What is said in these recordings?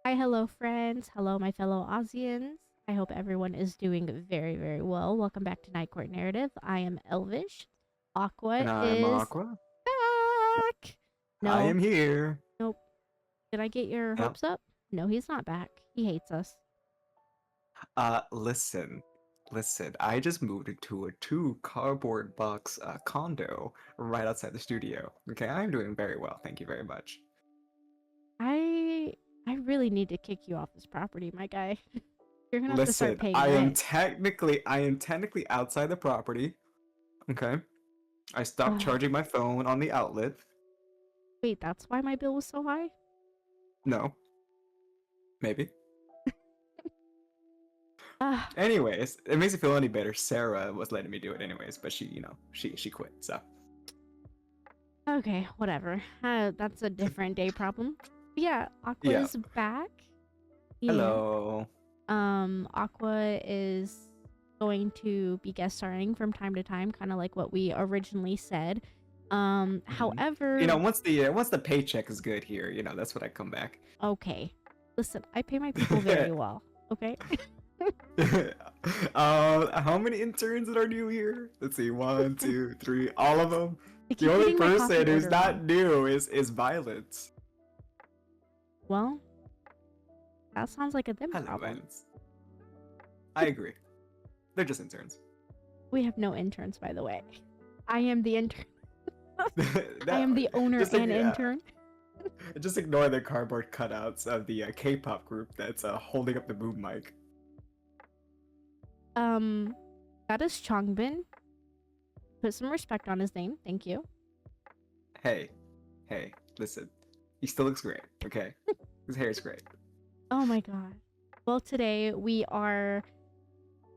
Hi, hello, friends. Hello, my fellow Aussians. I hope everyone is doing very, very well. Welcome back to Night Court Narrative. I am Elvish. Aqua And I'm is Aqua. back. I No, am here. nope. Did I get your Yep. hopes up? No, he's not back. He hates us. Listen. I just moved into a two cardboard box condo right outside the studio. Okay, I'm doing very well. Thank you very much. I I really need to kick you off this property, my guy. You're gonna have to start Listen, paying I am rent. technically outside the property. Okay. I stopped Ugh. charging my phone on the outlet. Wait, that's why my bill was so high? No, maybe. Ugh. Anyways, it makes it feel any better. Sarah was letting me do it anyways, but she quit. So Okay, whatever. That's a different day problem. Yeah, yeah. Aqua's back. Yeah. Hello. Aqua is going to be guest starring from time to time, kind of like what we originally said. Mhm. However, Once the paycheck is good here, that's when I come back. okay. Listen, I pay my people very well. Okay. How many interns are new here? Let's see, one, two, three, all of them. I The keep only getting my coffee person who's order wrong. not new is Violet. Well, that sounds like a them Hello, problem. Violet. I agree. They're just interns. We have no interns, by the way. I am the intern. I No, am the owner just and yeah, intern. just ignore the cardboard cutouts of the K-pop group that's holding up the boom mic. Um, that is Changbin. Put some respect on his name. Thank you. Hey, hey, listen. He still looks great. Okay, his hair is great. Oh my god. Well, today we are.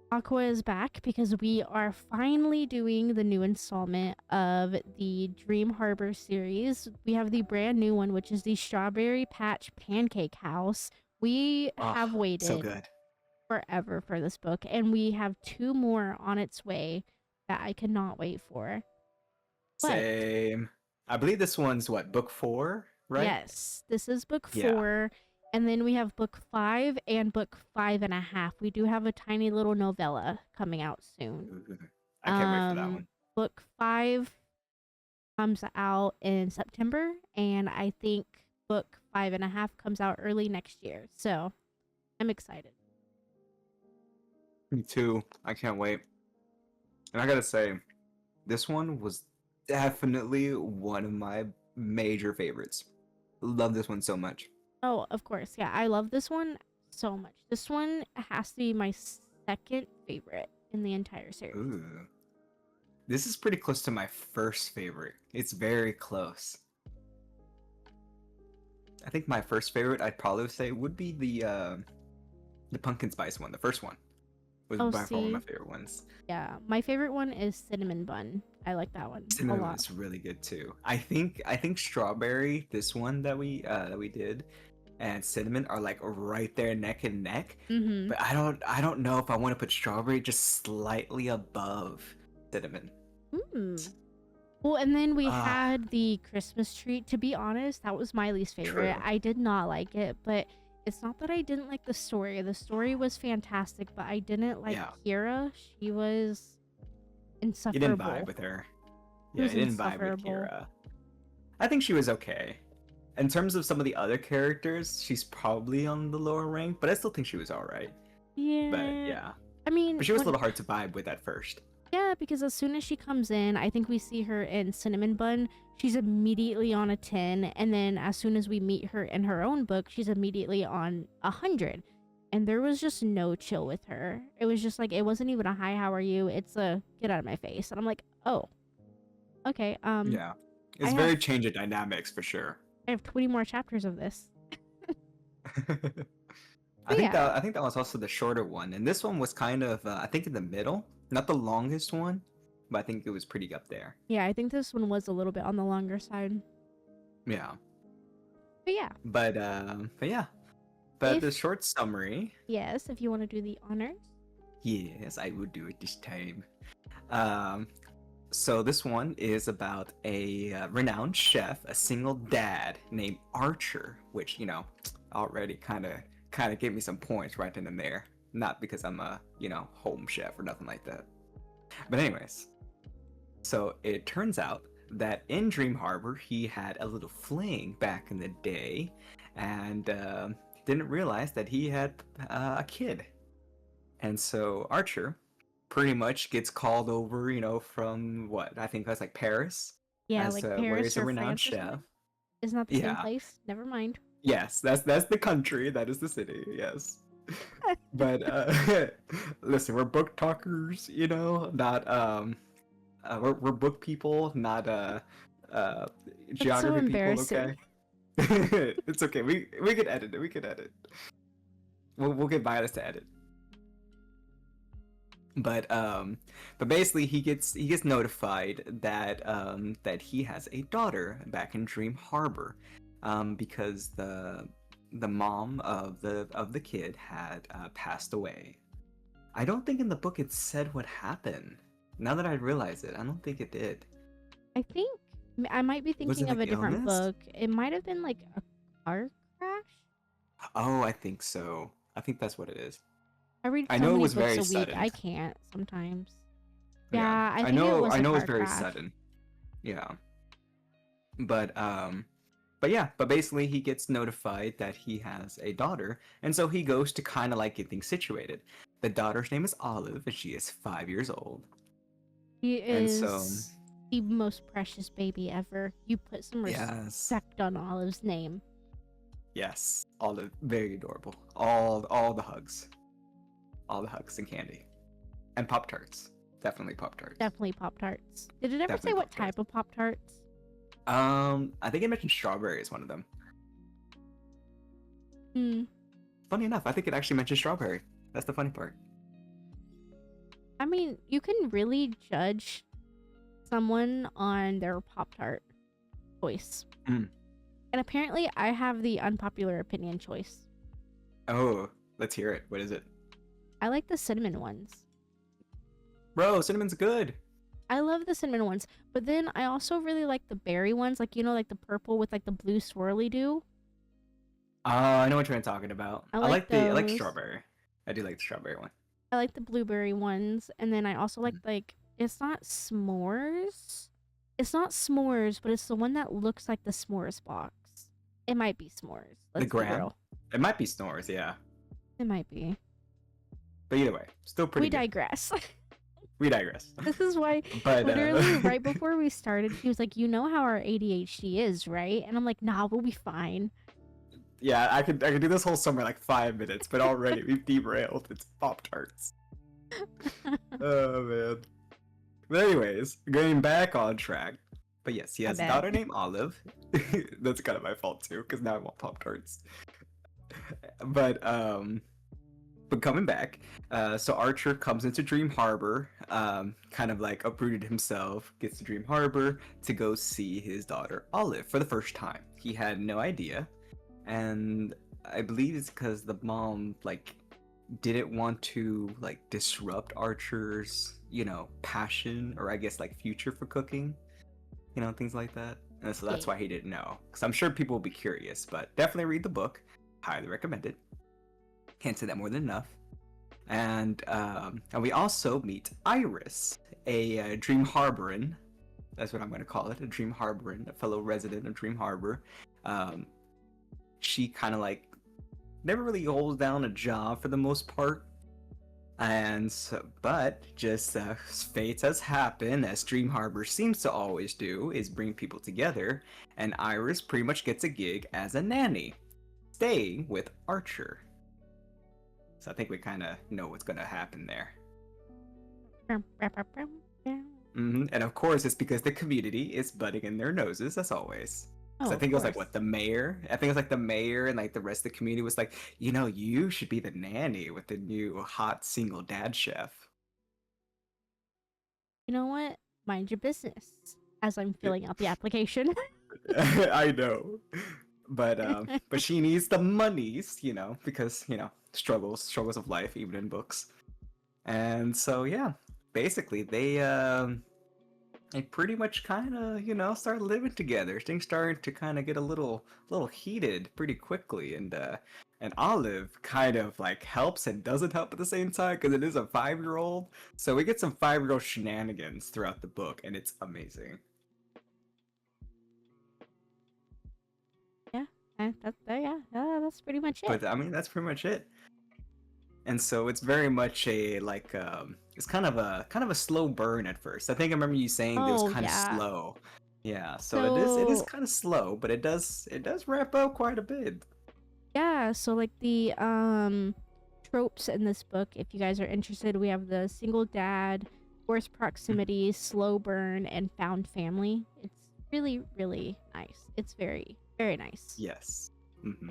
Aqua is back because we are finally doing the new installment of the Dream Harbor series. We have the brand new one, which is the Strawberry Patch Pancake House. We Oh, have so waited good. forever for this book, and we have two more on its way that I cannot wait for. But Same. I believe this one's what, book four, right? yes, this is book Yeah. 4, and then we have book 5 and book 5.5. We do have a tiny little novella coming out soon. Ooh, I can't wait for that one. Book 5 comes out in September, and I think book 5.5 comes out early next year. So I'm excited. Me too. I can't wait. And I gotta say, this one was definitely one of my major favorites. Love this one so much. Oh, of course. Yeah, I love this one so much. This one has to be my second favorite in the entire series. Ooh. This is pretty close to my first favorite. It's very close. I think my first favorite I'd probably say would be the pumpkin spice one. The first one was Oh, by far one of my see. favorite ones. Yeah, my favorite one is cinnamon bun. I like that one a Cinnamon lot. is really good too. I think strawberry, this one that we did, and cinnamon are like right there neck and neck. Mm-hmm. But I don't know if I want to put strawberry just slightly above cinnamon. Mm. Well, and then we Ah, had the Christmas tree. To be honest, that was my least favorite. true. I did not like it, but it's not that I didn't like the story. The story was fantastic, but I didn't like Yeah, Kira. She was you didn't vibe insufferable. with her. She Yeah, was you didn't vibe with insufferable. Kira. I think she was okay. In terms of some of the other characters, she's probably on the lower rank, but I still think she was alright. But Yeah. yeah. I mean, But she was a when little hard to vibe with at first. yeah, because as soon as she comes in, I think we see her in Cinnamon Bun. She's immediately on a 10, and then as soon as we meet her in her own book, she's immediately on 100. And there was just no chill with her. It was just like it wasn't even a hi, how are you? It's a get out of my face. And I'm like, "Oh, okay. Yeah. I It's have very change of dynamics for sure. I have 20 more chapters of this." I But think yeah. that was also the shorter one, and this one was kind of I think in the middle, not the longest one, but I think it was pretty up there. Yeah, I think this one was a little bit on the longer side. Yeah, But yeah, but yeah, but the if short summary. yes, if you want to do the honors. Yes, I will do it this time. Um, so this one is about a renowned chef, a single dad named Archer, which already kind of gave me some points right then and there. Not because I'm a, home chef or nothing like that. But anyways, so it turns out that in Dream Harbor he had a little fling back in the day, and didn't realize that he had a kid. And so Archer pretty much gets called over, from what I think that's like Paris, Yeah, as like where Paris he's a or renowned France or something. chef. It's not the same Yeah. place. Never mind. Yes, that's the country. That is the city. Yes. But listen, we're book talkers, not we're book people, not That's so geography people. embarrassing. Okay. It's okay. We can edit it. We can edit. We'll get Midas to edit. But basically he gets notified that that he has a daughter back in Dream Harbor, because the mom of the kid had passed away. I don't think in the book it said what happened. Now that I realize it, I don't think it did. I think I might be Was it thinking of like a different illness? book. It might have been like a car crash. Oh, I think so. I think that's what it is. I read I so know it many was books very a week. sudden. I can't sometimes. Yeah, Yeah, I I think it know. was I a know it was car very crash. sudden. Yeah, but yeah, but basically he gets notified that he has a daughter, and so he goes to kind of like get things situated. The daughter's name is Olive, and she is 5 years old. He And so, is the most precious baby ever. You put some yes, respect on Olive's name. yes, Olive, very adorable. All the hugs and candy, and Pop Tarts. Definitely Pop Tarts. Definitely Pop Tarts. Did it ever say Definitely what Pop-Tarts. type of Pop Tarts? I think it mentioned strawberry is one of them. Hmm. Funny enough, I think it actually mentioned strawberry. That's the funny part. I mean, you can really judge someone on their Pop Tart choice. Mm. And apparently, I have the unpopular opinion choice. Oh, let's hear it. What is it? I like the cinnamon ones. Bro, cinnamon's good. I love the cinnamon ones, but then I also really like the berry ones, like like the purple with like the blue swirly do. Oh, I know what you're talking about. I I like like the those. strawberry. I do like the strawberry one. I like the blueberry ones, and then I also Mhm. like it's not s'mores. It's not s'mores, but it's the one that looks like the s'mores box. It might be s'mores. The Let's be graham. real. It might be s'nores, yeah. It might be. But either way, still pretty We good. digress. We digress. This is why But literally right before we started, she was like, "You know how our ADHD is, right?" And I'm like, "Nah, we'll be fine." yeah, I could do this whole summer like 5 minutes, but already we've derailed. It's Pop Tarts. Oh man. But anyways, going back on track. But yes, he My has a bad. daughter named Olive. That's kind of my fault too, because now I want Pop Tarts. But coming back, so Archer comes into Dream Harbor, kind of like uprooted himself, gets to Dream Harbor to go see his daughter Olive for the first time. He had no idea, and I believe it's because the mom like didn't want to like disrupt Archer's, passion, or I guess like future for cooking, things like that. And so that's Yeah. why he didn't know. Because I'm sure people will be curious, but definitely read the book. Highly recommend it. Can't say that more than enough. And we also meet Iris, a Dream Harborin. That's what I'm going to call it, a Dream Harborin, a fellow resident of Dream Harbor. She kind of like never really holds down a job for the most part. And so, but just fate has happened, as Dream Harbor seems to always do, is bring people together, and Iris pretty much gets a gig as a nanny, staying with Archer. So I think we kind of know what's going to happen there. And of course, it's because the community is butting in their noses, as always. So Oh, I think it was like course. what, the mayor? I think it was like the mayor and like the rest of the community was like, you should be the nanny with the new hot single dad chef. You know what? Mind your business. As I'm filling out the application. I know. But she needs the monies, because, struggles of life, even in books. And so yeah, basically they they pretty much kind of, start living together. Things started to kind of get a little heated pretty quickly, and Olive kind of like helps and doesn't help at the same time because it is a 5-year-old. So we get some 5-year-old shenanigans throughout the book, and it's amazing. Yeah, that's pretty much it. But I mean, that's pretty much it. And so it's very much a like it's kind of a slow burn at first. I think I remember you saying that it was Oh kind of yeah. slow. Yeah, so it is So kind of slow, but it does wrap up quite a bit. yeah, so like the tropes in this book, if you guys are interested, we have the single dad, forced proximity, slow burn, and found family. It's really, really nice. It's very, very nice. Yes. hmm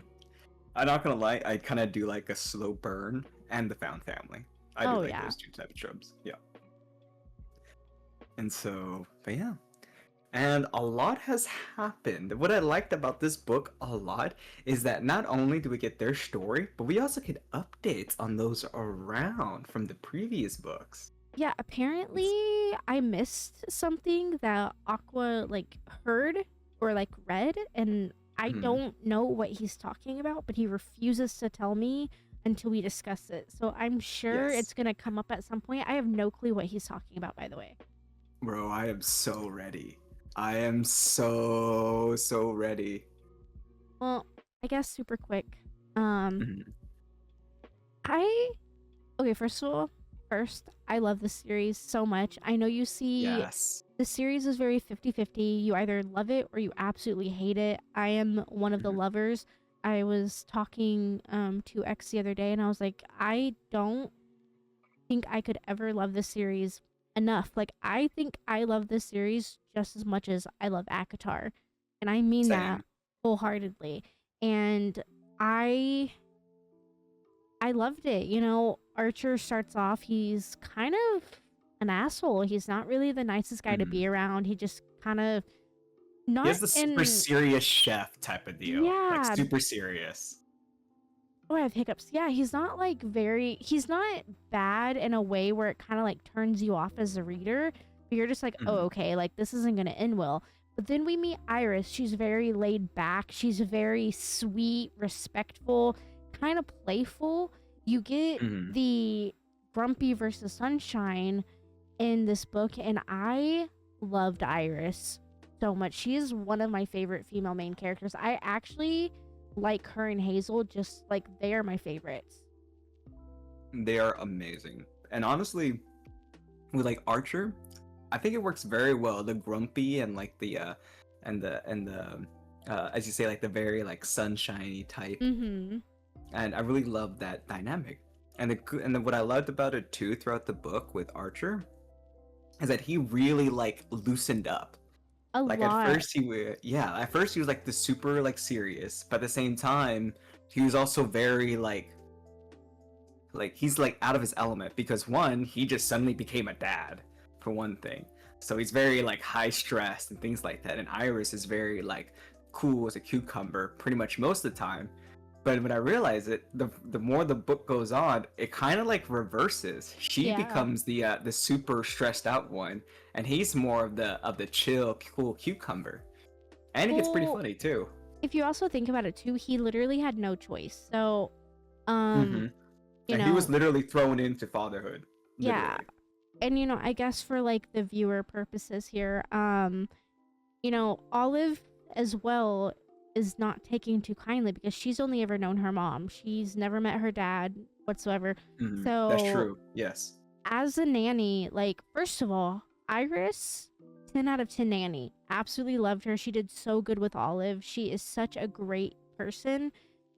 I'm not gonna lie, I kind of do like a slow burn and the found family. I do Oh like yeah. those two type of tropes. Yeah. And so, but yeah. And a lot has happened. What I liked about this book a lot is that not only do we get their story, but we also get updates on those around from the previous books. Yeah, apparently I missed something that Aqua like heard or like read, and I Mhm. don't know what he's talking about, but he refuses to tell me until we discuss it. So I'm sure it's Yes. gonna come up at some point. I have no clue what he's talking about, by the way. Bro, I am so ready. I am so ready. Well, I guess super quick. Um, Mhm. I okay, first, I love the series so much. I know you see Yes. the series is very 50-50. You either love it or you absolutely hate it. I am one of the Mhm. lovers. I was talking to X the other day and I was like, I don't think I could ever love this series enough. Like I think I love this series just as much as I love Akatar. And I mean that Same. wholeheartedly. And I I loved it. You know, Archer starts off, he's kind of an asshole. He's not really the nicest guy to Mhm. be around. He just kind of He not has the super in serious chef type of deal. Like yeah. super serious. Oh, I have hiccups. Yeah, he's not like he's not bad in a way where it kind of like turns you off as a reader. But you're just like, oh, Mhm. okay, like this isn't gonna end well. But then we meet Iris. She's very laid back. She's very sweet, respectful, kind of playful. You get Mhm. the grumpy versus sunshine in this book, and I loved Iris so much. She is one of my favorite female main characters. I actually like her and Hazel, just like they are my favorites. They are amazing. And honestly, with like Archer, I think it works very well. The grumpy and like the as you say, like the very like sunshiny type. Mm-hmm. And I really love that dynamic. And what I loved about it too throughout the book with Archer is that he really like loosened up. A Like at lot. first at first he was like the super like serious, but at the same time he was also very like he's like out of his element because one, he just suddenly became a dad for one thing. So he's very like high stressed and things like that. And Iris is very like cool as a cucumber pretty much most of the time. But when I realize it, the more the book goes on, it kind of like reverses. She Yeah. becomes the super stressed out one, and he's more of the chill, cool cucumber. And it gets pretty Well, funny too. if you also think about it too, he literally had no choice. So, hmm um, you And he was know, literally thrown into fatherhood, yeah. literally. And I guess for like the viewer purposes here, Olive as well is not taking too kindly because she's only ever known her mom. She's never met her dad whatsoever. That's So, true. Yes. as a nanny, like, first of all, Iris, 10 out of 10 nanny. Absolutely loved her. She did so good with Olive. She is such a great person.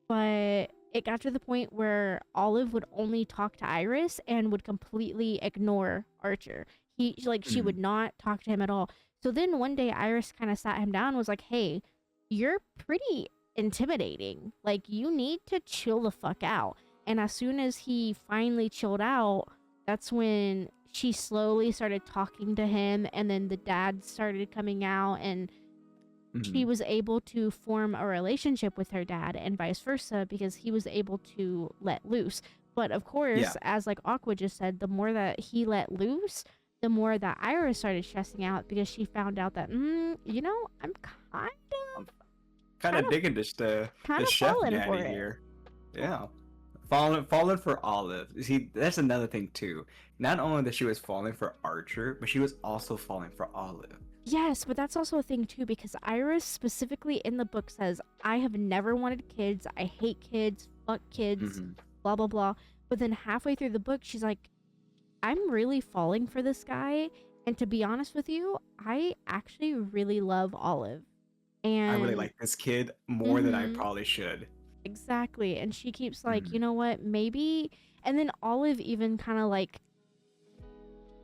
But it got to the point where Olive would only talk to Iris and would completely ignore Archer. She would Mhm. not talk to him at all. So then one day Iris kind of sat him down and was like, "Hey, you're pretty intimidating. Like you need to chill the fuck out." And as soon as he finally chilled out, that's when she slowly started talking to him and then the dad started coming out and she Mhm. was able to form a relationship with her dad and vice versa because he was able to let loose. But of Yeah. course, as like Aqua just said, the more that he let loose, the more that Iris started stressing out because she found out that, I'm kind I'm kind kind of of digging the kind of chef falling for daddy it. here. Yeah. Falling for Olive. See, that's another thing too. Not only that she was falling for Archer, but she was also falling for Olive. Yes, but that's also a thing too because Iris specifically in the book says, "I have never wanted kids. I hate kids. Fuck kids. Hmm. Blah blah blah." But then halfway through the book, she's like, "I'm really falling for this guy." And to be honest with you, I actually really love Olive. I really And like this kid more than I mm-hmm, probably should. exactly. And she keeps like, Hmm. you know what, maybe. And then Olive even kind of like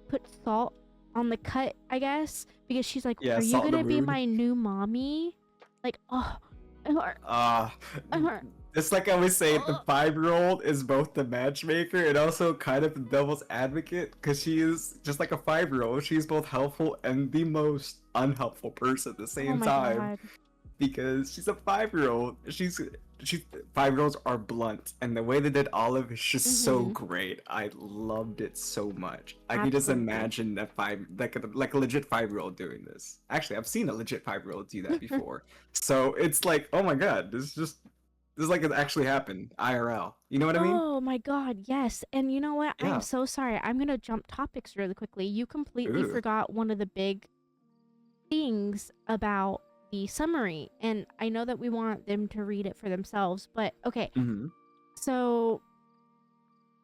put salt on the cut, I guess, because she's like, Yeah, "Are you salt in the gonna be wound. my new mommy?" Like, oh, I heart, Uh, I heart. it's like I always say, the Oh, 5-year-old is both the matchmaker and also kind of the devil's advocate because she is just like a 5-year-old. She's both helpful and the most unhelpful person at the oh same my time god. because she's a 5-year-old. She's 5-year-olds are blunt, and the way they did Olive is just so Mm-hmm. great. I loved it so much. I can just Absolutely. imagine that like a legit 5-year-old doing this. Actually, I've seen a legit 5-year-old do that before. So it's like, oh my god, this is like it actually happened IRL. You know what I mean? Oh my god, yes. And you know what? I'm Yeah. so sorry. I'm gonna jump topics really quickly. You completely Ooh. forgot one of the big things about the summary. And I know that we want them to read it for themselves, but okay. Mm-hmm. So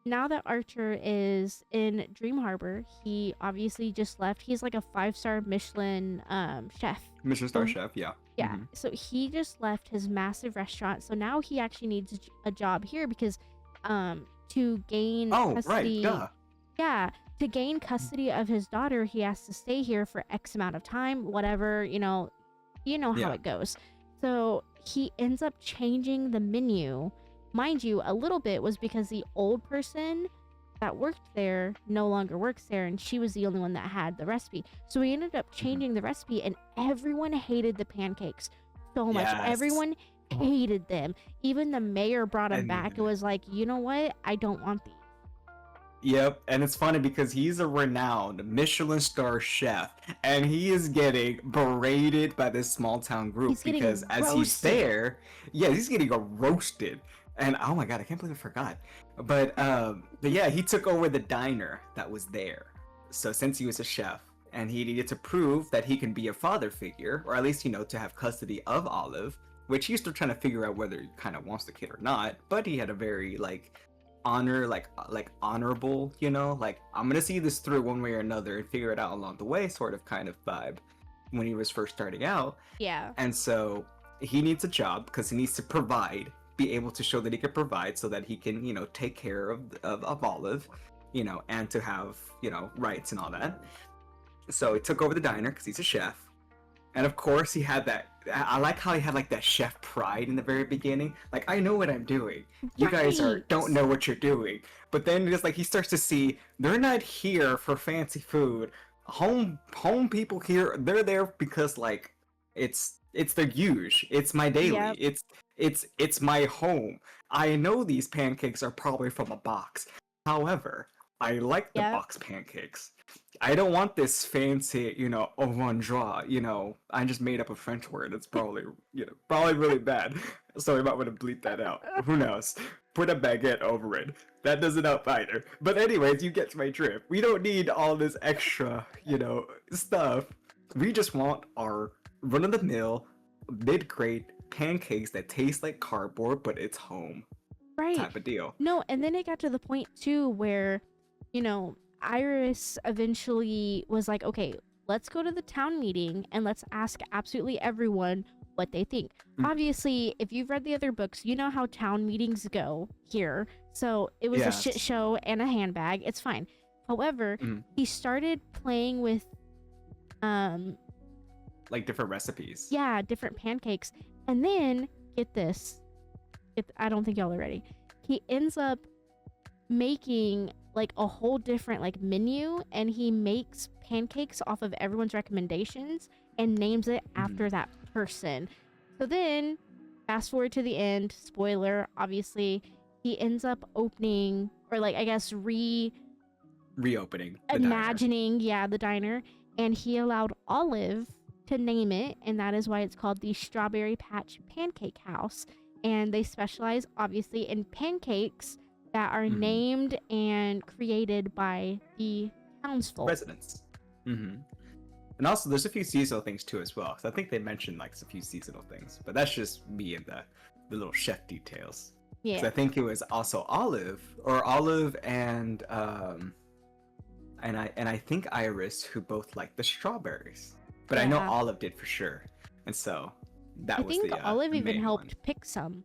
now that Archer is in Dream Harbor, he obviously just left. He's like a 5-star Michelin chef. Mr. Star So Chef. Yeah. yeah, Mm-hmm. so he just left his massive restaurant. So now he actually needs a job here because to gain Oh, right. custody, Duh. yeah, to gain custody of his daughter, he has to stay here for X amount of time, whatever, you know how Yeah. it goes. So he ends up changing the menu. Mind you, a little bit was because the old person that worked there no longer works there, and she was the only one that had the recipe. So he ended up Mm-hmm. changing the recipe, and everyone hated the pancakes so much. Yes. Everyone hated them. Even the mayor brought them back. It And was like, you know what? I don't want these. yep, and it's funny because he's a renowned Michelin star chef, and he is getting berated by this small town group He's because getting as he's roasted. there, yeah, he's getting roasted. And oh my god, I can't believe I forgot. But yeah, he took over the diner that was there. So since he was a chef, and he needed to prove that he can be a father figure, or at least to have custody of Olive, which he's still trying to figure out whether he kind of wants the kid or not. But he had a very honorable, like I'm gonna see this through one way or another and figure it out along the way sort of kind of vibe when he was first starting out. Yeah. And so he needs a job because he needs to be able to show that he can provide so that he can take care of Olive, and to have rights and all that. So he took over the diner because he's a chef, and of course, he had that. I like how he had like that chef pride in the very beginning. Like, I know what I'm doing. You guys Right. don't know what you're doing. But then just like he starts to see they're not here for fancy food. Home people here, they're there because like it's their huge. It's my daily. Yep. It's my home. I know these pancakes are probably from a box. However, I like the Yep. box pancakes. I don't want this fancy, au revoir, I just made up a French word. It's probably, probably really bad. So we might want to bleep that out. Who knows? Put a baguette over it. That doesn't help either. But anyways, you get my drift. We don't need all this extra, stuff. We just want our run-of-the-mill, mid-grade pancakes that taste like cardboard, but it's home Right. type of deal. No, and then it got to the point too where, Iris eventually was like, okay, let's go to the town meeting and let's ask absolutely everyone what they think. Mm. Obviously, if you've read the other books, you know how town meetings go here. So it was a shit Yes. show and a handbag. It's fine. However, Mm. he started playing with um Like different recipes. yeah, different pancakes. And then get this. I don't think y'all are ready. He ends up making like a whole different like menu, and he makes pancakes off of everyone's recommendations and names it Mhm. after that person. So then fast forward to the end, spoiler obviously, he ends up opening, or like I guess reopening the diner. imagining, yeah, the diner, and he allowed Olive to name it, and that is why it's called the Strawberry Patch Pancake House. And they specialize, obviously, in pancakes that are named and created by the townsfolk. Residents. And also, there's a few seasonal things too as well. So I think they mentioned like a few seasonal things, but that's just me and the little chef details. Yeah. So I think it was also Olive and I think Iris who both liked the strawberries, but I know Yeah. Olive did for sure, and so that I was think the Olive the even main helped one. pick some.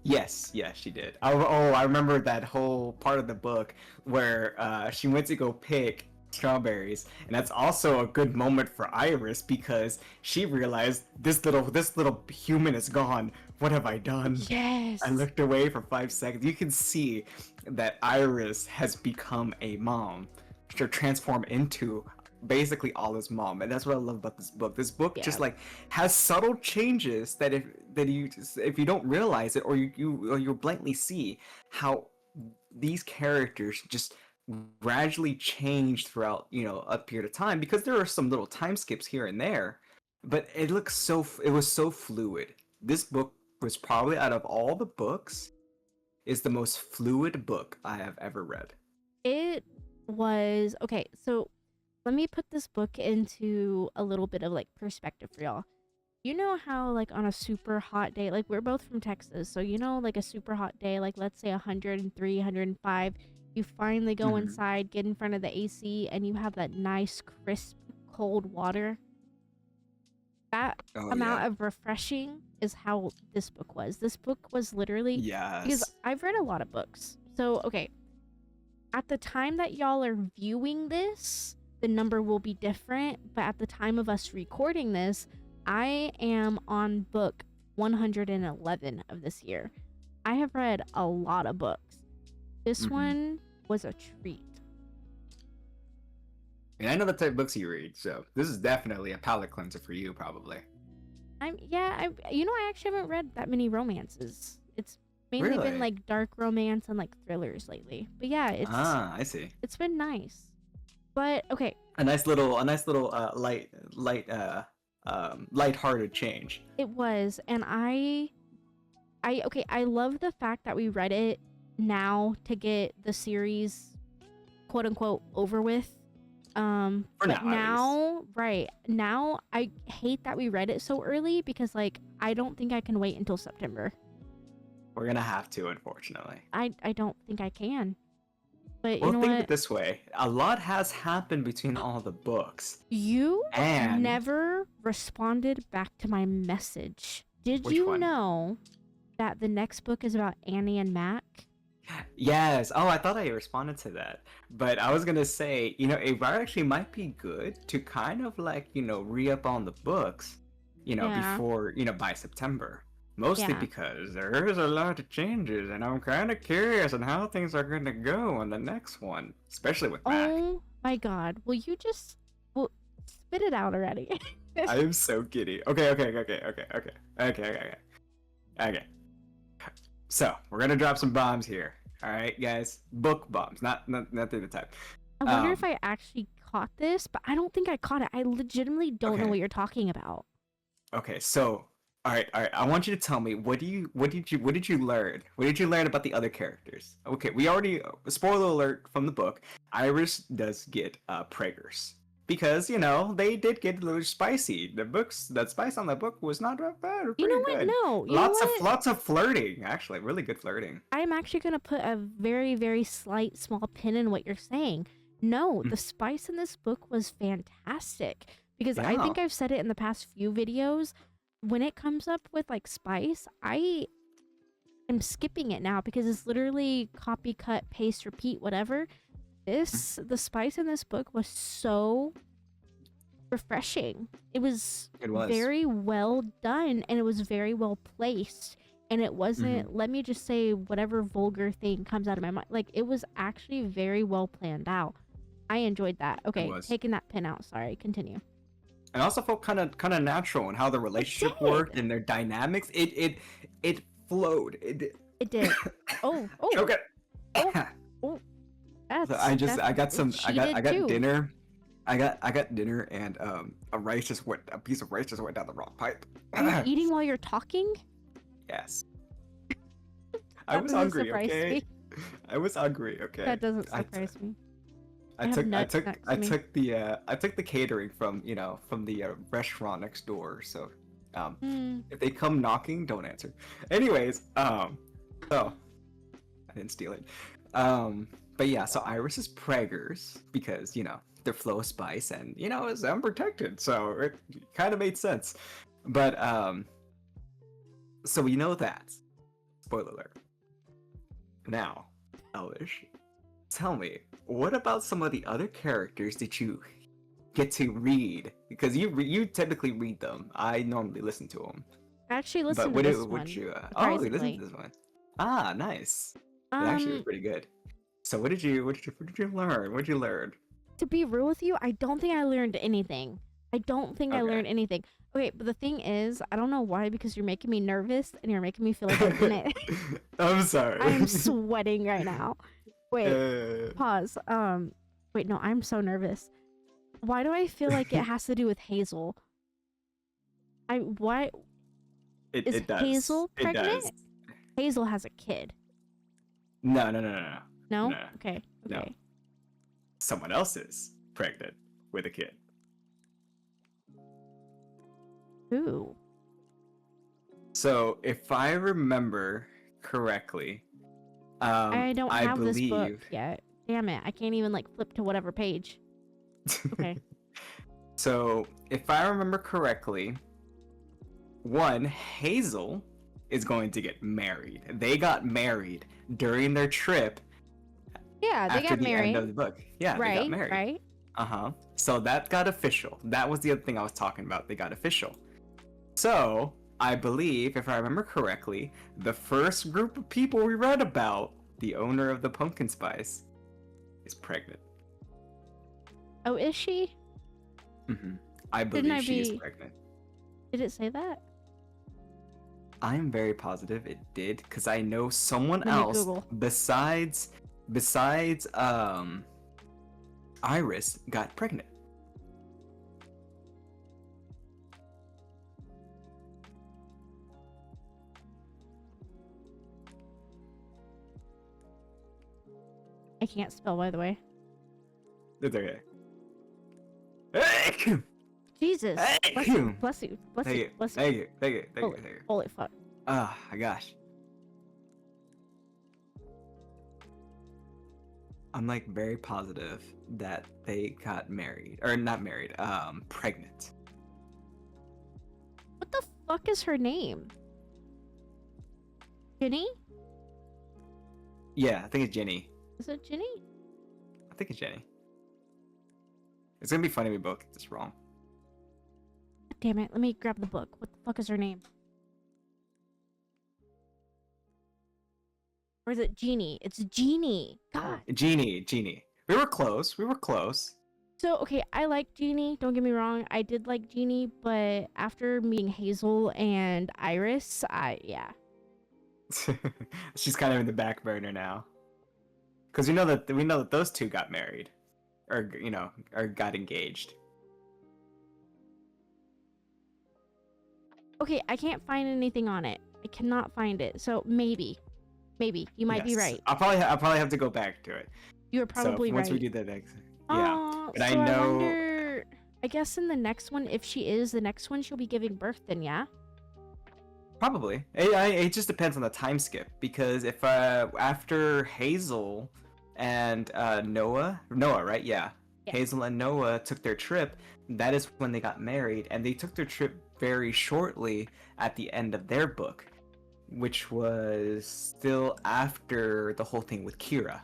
Yes, she did. I remember that whole part of the book where she went to go pick strawberries, and that's also a good moment for Iris because she realized this little human is gone. What have I done? Yes. I looked away for 5 seconds. You can see that Iris has become a mom, to transform into basically Olive's mom, and that's what I love about this book. This book just like has subtle changes that if you don't realize it, or you blankly see how these characters just gradually change throughout a period of time, because there are some little time skips here and there, but it was so fluid. This book was probably, out of all the books, is the most fluid book I have ever read. It was okay. So let me put this book into a little bit of like perspective for y'all. You know how like on a super hot day, like we're both from Texas, so like a super hot day, like let's say 103, 105, you finally go inside, get in front of the AC, and you have that nice crisp cold water. That amount of refreshing is how this book was. This book was literally, because I've read a lot of books. So okay, at the time that y'all are viewing this, the number will be different, but at the time of us recording this, I am on book 111 of this year. I have read a lot of books. This one was a treat. And I know the type of books you read, so this is definitely a palate cleanser for you, probably. I actually haven't read that many romances. It's mainly been like dark romance and like thrillers lately. But yeah, I see. It's been nice. But okay. A nice little light-hearted change. It was, and I love the fact that we read it now to get the series quote unquote over with. Now I hate that we read it so early, because like I don't think I can wait until September. We're gonna have to, unfortunately. I don't think I can. But well, you know think what? of it this way: a lot has happened between all the books. You never responded back to my message. Did you know that the next book is about Annie and Mac? Yes. Oh, I thought I responded to that. But I was gonna say, it actually might be good to kind of like, re-up on the books, before, by September. Mostly because there's a lot of changes, and I'm kind of curious on how things are gonna go on the next one, especially with Mac. Oh my god. Will you just spit it out already? I am so giddy. Okay. So we're gonna drop some bombs here. All right, guys. Book bombs, not the type. I wonder if I actually caught this, but I don't think I caught it. I legitimately don't know what you're talking about. Okay, so all right. I want you to tell me what did you learn? What did you learn about the other characters? Okay, we already spoiler alert from the book. Iris does get Prager's. Because they did get a little spicy. That spice on the book was not that bad. You know what? Good. No. Lots of flirting, actually. Really good flirting. I'm actually gonna put a very, very slight small pin in what you're saying. No, the spice in this book was fantastic. Because I think I've said it in the past few videos. When it comes up with like spice, I am skipping it now because it's literally copy, cut, paste, repeat, whatever. The spice in this book was so refreshing. It was very well done, and it was very well placed, and it wasn't, let me just say whatever vulgar thing comes out of my mind. Like, it was actually very well planned out. I enjoyed that. Okay, taking that pin out. Sorry, continue. And also felt kind of natural in how the relationship worked and their dynamics. It flowed. It did. Oh. Okay. Oh. So I just I got some I cheated got too. dinner. I got dinner and a piece of rice just went down the wrong pipe. Are you eating while you're talking? Yes. I That was doesn't hungry, surprise okay? me. I was hungry, okay? That doesn't I t- surprise me. I have took I nuts took next I to me. took the I took the catering from from the restaurant next door. So Hmm. if they come knocking, don't answer. Anyways, so I didn't steal it. But yeah, so Iris is preggers because they're flow of spice and it's unprotected, so it kind of made sense. But so we know that. Spoiler alert. Now, Elvish, tell me, what about some of the other characters that you get to read? Because you technically read them. I normally listen to them. I actually listened But to what this would one. you? Oh, you listened Surprisingly. to this one. Ah, nice. It actually was pretty good. So what did you learn? What did you learn? To be real with you, I don't think I learned anything. I don't think I Okay. learned anything. Okay, but the thing is, I don't know why, because you're making me nervous and you're making me feel like I didn't. I'm sorry. I'm sweating right now. Wait, Uh, pause. Wait, no, I'm so nervous. Why do I feel like it has to do with Hazel? Why it is it does. Hazel It does. pregnant? Hazel has a kid. No, no, no, no, no. No? No. Okay, No. okay. Someone else is pregnant with a kid. Who? So, if I remember correctly, I don't I have this book believe. yet. Damn it, I can't even like flip to whatever page. Okay. So, if I remember correctly, one, Hazel is going to get married. They got married during their trip Yeah, they after got the end married. of the book. Yeah, they got Right, married. right. Uh-huh. So that got official. That was the other thing I was talking about. They got official. So, I believe, if I remember correctly, the first group of people we read about, the owner of the pumpkin spice, is pregnant. Oh, is she? Mm-hmm. I Didn't believe I she is be... pregnant. Did it say that? I am very positive it did, because I know someone Let me else Google. besides Iris got pregnant. I can't spell, by the way. It's okay. Hey! Jesus. Hey! Bless you. Bless you. Bless Thank you. you. Bless you. Thank you. Thank you. Thank you. Holy, Thank you. holy fuck. Oh my gosh. I'm like very positive that they got married. Or not married, pregnant. What the fuck is her name? Ginny? Yeah, I think it's Jenny. Is it Ginny? I think it's Jenny. It's gonna be funny if we both get this wrong. Damn it, let me grab the book. What the fuck is her name? Or is it Jeannie? It's Jeannie. God. Jeannie. We were close. So, okay, I like Jeannie. Don't get me wrong. I did like Jeannie, but after meeting Hazel and Iris, yeah. She's kind of in the back burner now. Because we know that those two got married. Or got engaged. Okay, I can't find anything on it. I cannot find it. So maybe you might be Yes. right. I'll probably have to go back to it. You're probably so once right. we do the next, yeah. Oh, But so I know. I wonder. I guess in the next one, if she is the next one, she'll be giving birth. Then yeah. Probably. It just depends on the time skip because if after Hazel and Noah, right? Yeah. Yeah. Hazel and Noah took their trip. That is when they got married, and they took their trip very shortly at the end of their book, which was still after the whole thing with Kira.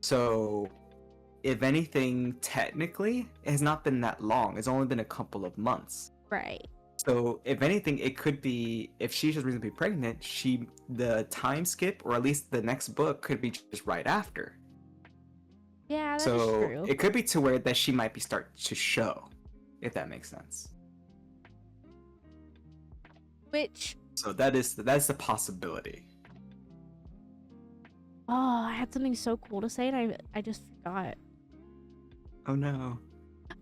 So, if anything, technically, it has not been that long. It's only been a couple of months. Right. So, if anything, it could be if she's just reasonably pregnant, the time skip, or at least the next book, could be just right after. Yeah, that is So true. it could be to where that she might be start to show, if that makes sense. Which So that's the possibility. Oh, I had something so cool to say and I just forgot. Oh no.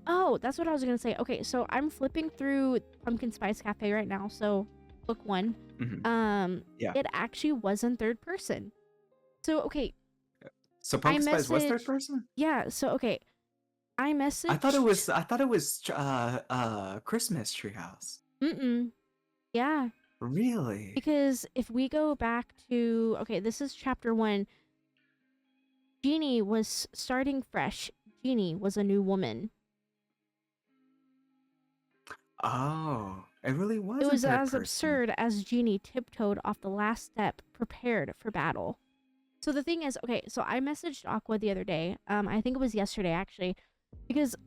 Oh, that's what I was gonna say. Okay, so I'm flipping through Pumpkin Spice Cafe right now. So book one. Hmm. Um, Yeah. it actually was in third person. So okay, So I Pumpkin Spice was third messaged. person? Yeah. So okay, I I thought it messaged. was Christmas Treehouse. Mm-mm. Yeah, Really? because if we go back to okay, this is chapter one. Jeannie was starting fresh. Jeannie was a new woman. Oh, it really It was in was third as person. absurd as Jeannie tiptoed off the last step, prepared for battle. So the thing is, okay, so I messaged Aqua the other day. I think it was yesterday actually, because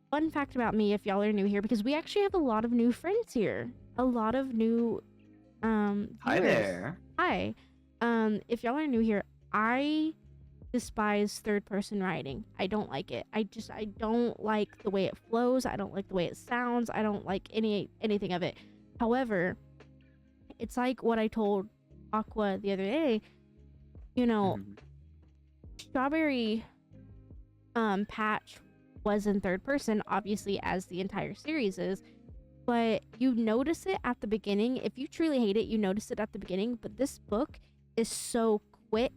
fun fact about me, if y'all are new here, because we actually have a lot of new friends here, a lot of new Hi viewers. there. Hi, if y'all are new here, I despise third person writing. I don't like it. I don't like the way it flows. I don't like the way it sounds. I don't like anything of it. However, it's like what I told Aqua the other day. You know, Mhm. Strawberry Patch was in third person, obviously, as the entire series is, but you notice it at the beginning. If you truly hate it, you notice it at the beginning. But this book is so quick.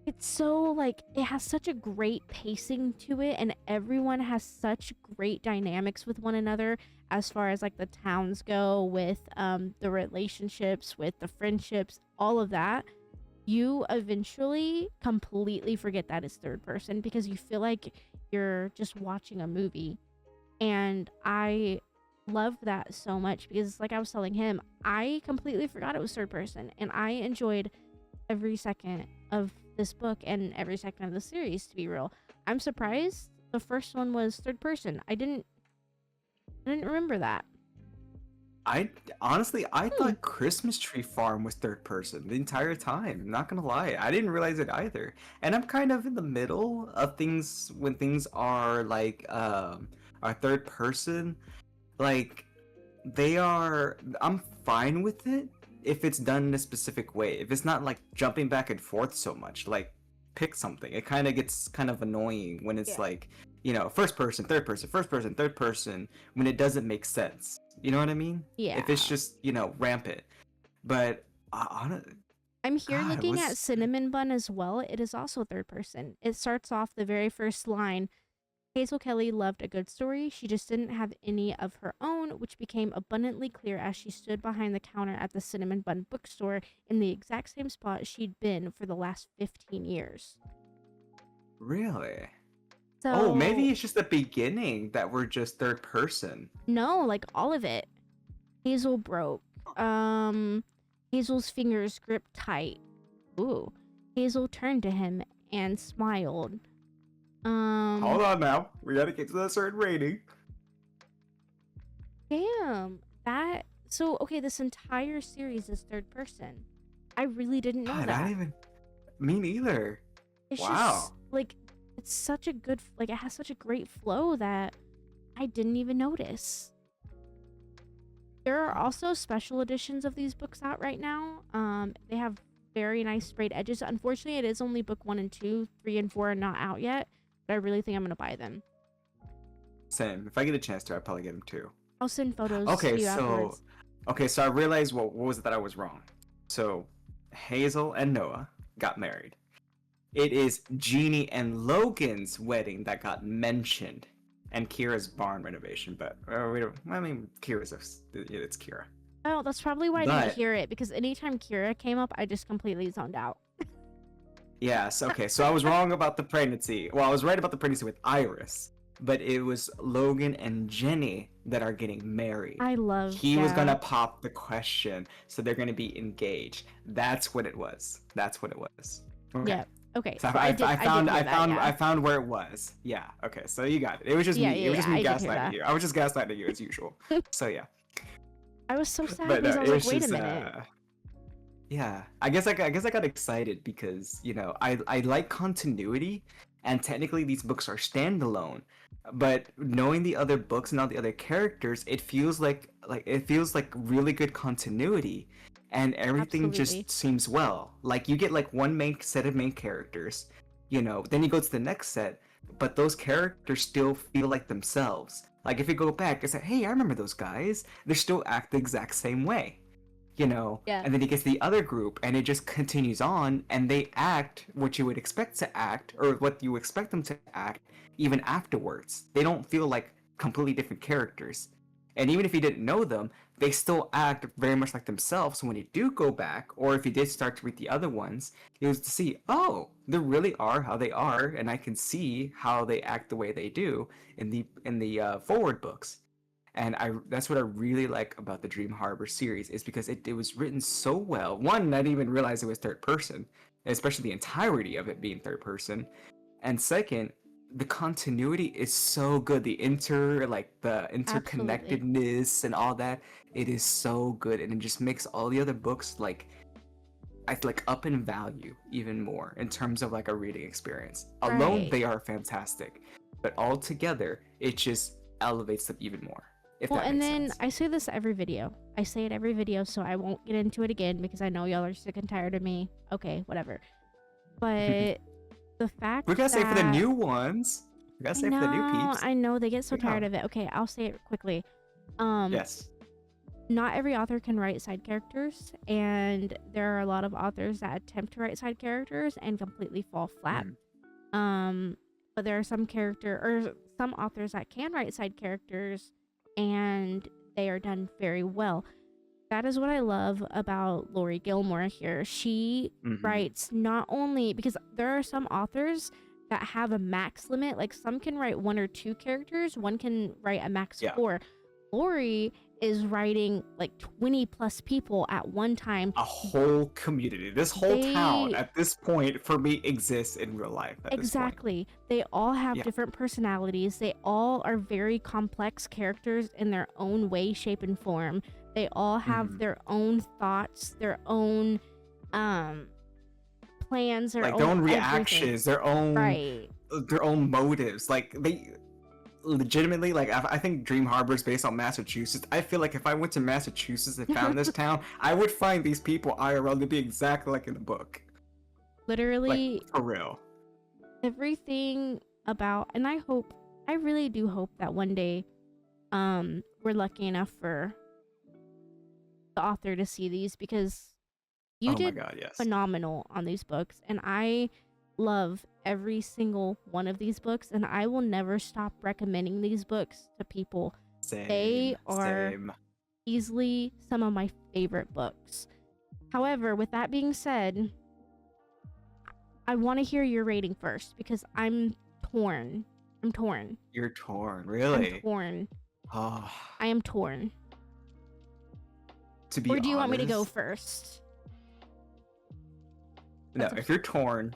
It's so like it has such a great pacing to it, and everyone has such great dynamics with one another as far as like the towns go, with the relationships, with the friendships, all of that. You eventually completely forget that it's third person because you feel like you're just watching a movie. And I love that so much because, like I was telling him, I completely forgot it was third person and I enjoyed every second of this book and every second of the series, to be real. I'm surprised the first one was third person. I didn't remember that. I honestly, I Hmm. thought Christmas Tree Farm was third person the entire time. Not gonna lie, I didn't realize it either. And I'm kind of in the middle of things when things are third person. Like they are, I'm fine with it if it's done in a specific way. If it's not like jumping back and forth so much, like pick something. It kind of gets kind of annoying when it's Yeah. like, first person, third person, when it doesn't make sense. You know what I mean? If it's Yeah. just, rampant. But on I'm here God, it looking at was Cinnamon Bun as well. It is also third person. It starts off the very first line. Hazel Kelly loved a good story. She just didn't have any of her own, which became abundantly clear as she stood behind the counter at the Cinnamon Bun bookstore in the exact same spot she'd been for the last 15 years. really. Oh, maybe So, it's just the beginning that we're just third person. no, like all of it. Hazel broke. Um, Hazel's fingers gripped tight. Ooh. Hazel turned to him and smiled. Hold Um, on now. We gotta get to that certain rating. damn. That. So, okay, this entire series is third person. I really didn't know God, I that. didn't even. Me neither. It's Wow. just like it's such a good like it has such a great flow that I didn't even notice. There are also special editions of these books out right now. They have very nice sprayed edges. Unfortunately, it is only book 1 and 2, 3 and 4 are not out yet, but I really think I'm gonna buy them. Same. If I get a chance to, I'd probably get them too. I'll send photos to Okay, you so afterwards. okay, so I realized what was it that I was wrong. So Hazel and Noah got married. It is Jeannie and Logan's wedding that got mentioned, and Kira's barn renovation. But we don't. I mean, it's Kira. Oh, that's probably why I didn't But hear it because anytime Kira came up, I just completely zoned out. yes, okay. So I was wrong about the pregnancy. Well, I was right about the pregnancy with Iris, but it was Logan and Jenny that are getting married. I love, He was yeah, gonna pop the question, so they're gonna be engaged. That's what it was. That's what it was. Okay. yeah. Okay, So so I did hear that, yeah. I found where it was. Yeah. Okay. So you got it. It was just Yeah, me. yeah, It was yeah, just me I did hear gaslighting that. you. I was just gaslighting you as usual. So yeah. I was so sad But no, because I was it like, was wait a just minute. yeah. I guess I got excited because I like continuity, and technically these books are standalone. But knowing the other books and all the other characters, it feels like really good continuity. and everything Absolutely. just seems well. Like you get like one main set of main characters, you know, then you go to the next set, but those characters still feel like themselves. Like if you go back and say, hey, I remember those guys, they still act the exact same way, you know. Yeah. And then he gets the other group and it just continues on and they act what you would expect to act or what you expect them to act even afterwards. They don't feel like completely different characters. And even if you didn't know them, they still act very much like themselves. So when you do go back, or if you did start to read the other ones, it was to see, oh, they really are how they are, and I can see how they act the way they do in the forward books. And I that's what I really like about the Dream Harbor series is because it was written so well. One, I didn't even realize it was third person, especially the entirety of it being third person. And second, the continuity is so good. The Absolutely. interconnectedness and all that, it is so good, and it just makes all the other books like I feel like up in value even more in terms of like a reading experience. Alone, Right. they are fantastic, but all together, it just elevates them even more. If Well, that and makes then sense. I say this every video. I say it every video, so I won't get into it again because I know y'all are sick and tired of me. Okay, whatever. But the fact We gotta say for the that new ones. We gotta say for the new peeps. I know they get so Yeah. tired of it. Okay, I'll say it quickly. Um, Yes. not every author can write side characters, and there are a lot of authors that attempt to write side characters and completely fall flat. Mhm. But there are some authors that can write side characters and they are done very well. That is what I love about Lori Gilmore here. She Mhm. writes not only because there are some authors that have a max limit, like some can write one or two characters, one can write a max Yeah. four. Lori is writing like 20 plus people at one time. A whole community. This whole town They at this point for me exists in real life at this point. Exactly. They all have Yeah. different personalities. They all are very complex characters in their own way, shape, and form. They all have Mhm. their own thoughts, their own um plans, their Like their own own everything. reactions, Right. their own motives. Like they legitimately like I think Dream Harbor is based on Massachusetts. I feel like if I went to Massachusetts and found this town, I would find these people IRL to be exactly like in the book. Like Literally for real. everything about, and I really do hope that one day we're lucky enough for the author to see these because you Oh my did god, yes. phenomenal on these books, and I love every single one of these books, and I will never stop recommending these books to people. They Same, are same. easily some of my favorite books. However, with that being said, I want to hear your rating first because I'm torn. I'm torn. You're torn, I'm really. torn. Oh, I am torn. to be Or do you want me to go honest, first? no. That's up If to you're you. torn,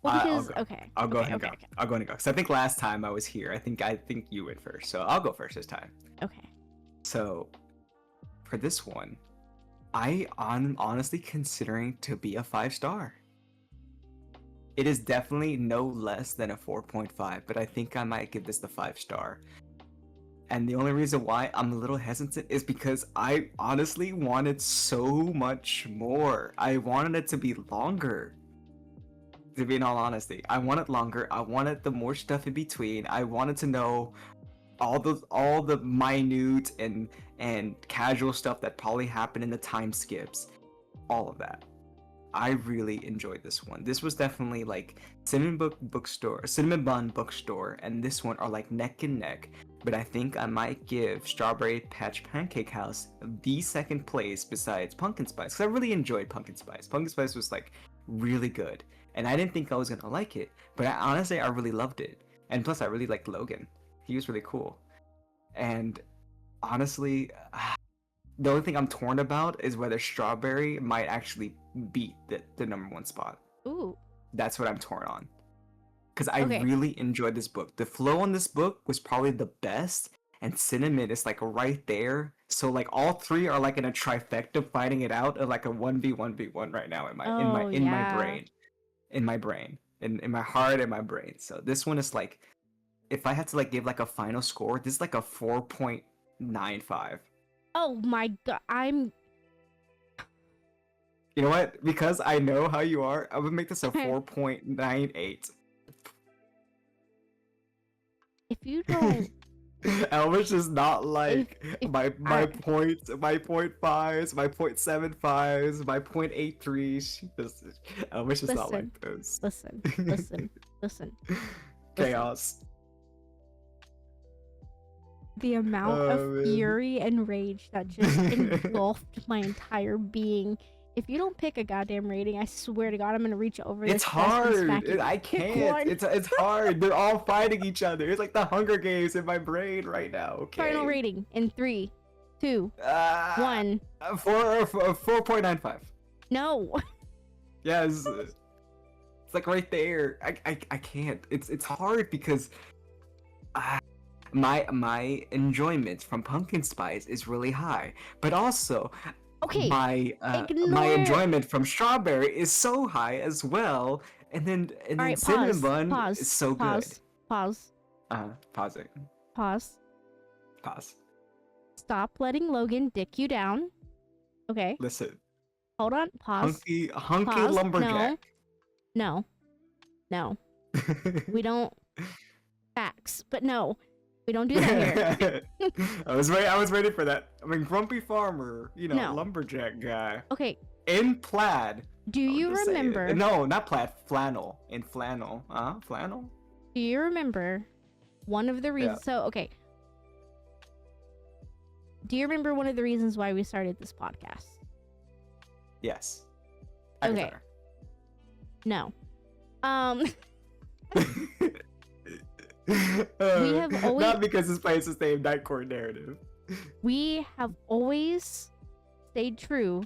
Well, I'll because go. okay, I'll go okay, ahead and okay, go. okay, I'll go ahead and go. Because I think last time I was here, I think you went first, so I'll go first this time. okay. So for this one, I'm honestly considering to be a 5 star. It is definitely no less than a 4.5, but I think I might give this the 5 star. And the only reason why I'm a little hesitant is because I honestly wanted so much more. I wanted it to be longer. To be in all honesty, I wanted longer. I wanted the more stuff in between. I wanted to know all the minute and casual stuff that probably happened in the time skips. All of that. I really enjoyed this one. This was definitely like Cinnamon Bun Bookstore, and this one are like neck and neck. But I think I might give Strawberry Patch Pancake House the second place besides Pumpkin Spice. Cause I really enjoyed Pumpkin Spice. Pumpkin Spice was like really good, and I didn't think I was gonna like it, but honestly I really loved it. And plus I really liked Logan. He was really cool. And honestly, the only thing I'm torn about is whether Strawberry might actually beat the number one spot. Ooh. That's what I'm torn on. Because I Okay. really enjoyed this book. The flow on this book was probably the best, and Cinnamon is like right there. So like all three are like in a trifecta fighting it out, like a 1v1v1 right now in Oh my yeah. brain. In my heart and my brain. So this one is like if I had to like give like a final score, this is like a 4.95. Oh my god. You know what? Because I know how you are, I would make this a 4.98. If you don't, Elvish is not like if my I points, my point fives, my 0.75s, my 0.83s. Elvish is not listen, like those. listen, listen, listen. Chaos. The amount of Oh, man. fury and rage that just engulfed my entire being. If you don't pick a goddamn rating, I swear to God, I'm gonna reach over It's this desk and hard. smack you. I Pick can't. one. It's hard. They're all fighting each other. It's like the Hunger Games in my brain right now. Okay. Final rating in 3, 2, Uh, 1. 4.95. No. Yes. It's like right there. I can't. It's hard because my enjoyment from pumpkin spice is really high, but also Okay. my ignore- enjoyment from strawberry is so high as well, and then All right, cinnamon pause. bun Pause. is so Pause. Pause. good. Pause it. Pause. Pause. Stop letting Logan dick you down. Okay. Listen. Hold on. Pause. Hunky Pause. lumberjack. No. We don't. Facts. But no. We don't do that here. I was ready for that. I mean, grumpy farmer, No. lumberjack guy Okay. in plaid. Do you Just saying. remember? No, not plaid. Flannel. In flannel. Flannel. Do you remember one of the reasons? Yeah. So, okay. Do you remember one of the reasons why we started this podcast? Yes. Okay. No. We have always- not because this place is named Night Court Narrative. We have always stayed true,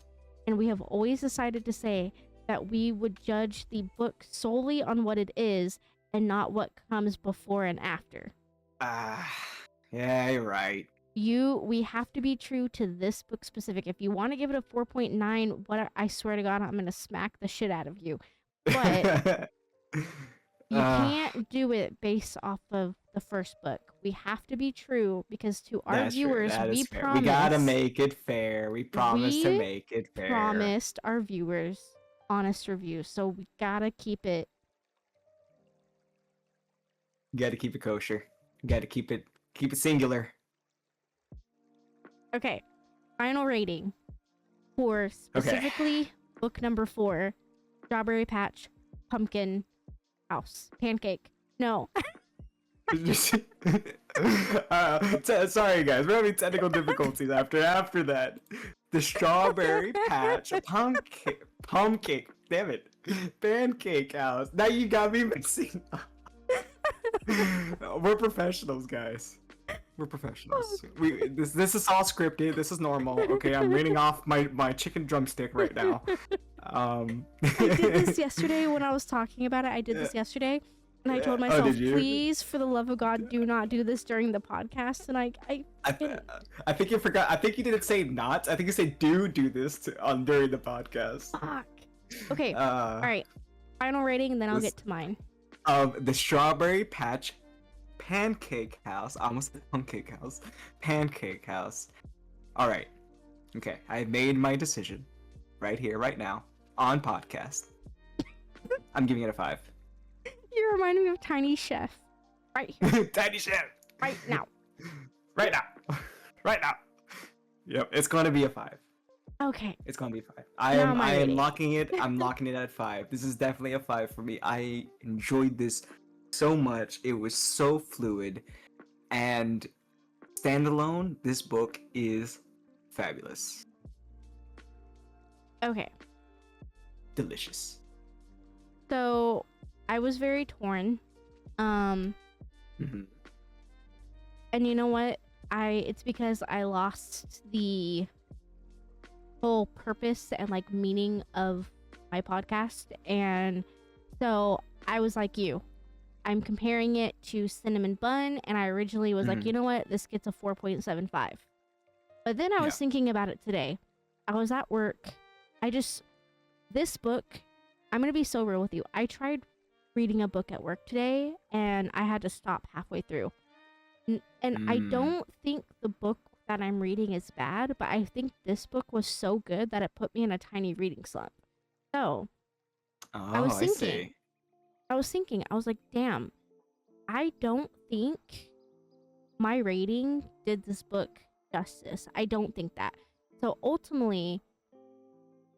and we have always decided to say that we would judge the book solely on what it is and not what comes before and after. Yeah, you're right. We have to be true to this book specific. If you want to give it a 4.9, I swear to God, I'm gonna smack the shit out of you. But you can't do it based off of the first book. We have to be true because to our That's true. viewers, That we is fair. promise. We gotta make it fair. We promise to We make it fair. Promised our viewers honest reviews, so we gotta keep it. You gotta keep it kosher. You gotta keep it singular. Okay, final rating for specifically book number 4, Strawberry Patch Pumpkin House Pancake. No. Sorry guys, we're having technical difficulties after that. The Strawberry Patch pumpkin, damn it, Pancake House. Now you got me mixing up. We're professionals, guys. We're professionals. This is all scripted. This is normal. Okay, I'm reading off my chicken drumstick right now. I did this yesterday when I was talking about it. I did this yesterday, and I told myself, please, for the love of God, do not do this during the podcast. And I think you forgot. I think you didn't say not. I think you said do this during the podcast. Fuck. Okay. All right. Final rating, and then I'll get to mine. The Strawberry Patch Pancake House. I almost said Pancake House. Pancake House. All right. Okay. I made my decision right here, right now, on podcast. I'm giving it a 5. You remind me of Tiny Chef. Right here. Tiny Chef. Right now. Right now. Right now. Yep. It's going to be a 5. Okay. It's gonna be 5. I am locking it. I'm locking it at 5. This is definitely a 5 for me. I enjoyed this so much. It was so fluid, and standalone, this book is fabulous. Okay. Delicious. So I was very torn. And you know what? It's because I lost the whole purpose and like meaning of my podcast, and so I was like you. I'm comparing it to Cinnamon Bun, and I originally was like, you know what? This gets a 4.75. But then I was thinking about it today. I was at work. This book, I'm going to be so real with you. I tried reading a book at work today, and I had to stop halfway through. And I don't think the book that I'm reading is bad, but I think this book was so good that it put me in a tiny reading slump. So I Oh, was I thinking, see. I was like, damn, I don't think my rating did this book justice. I don't think that. So ultimately,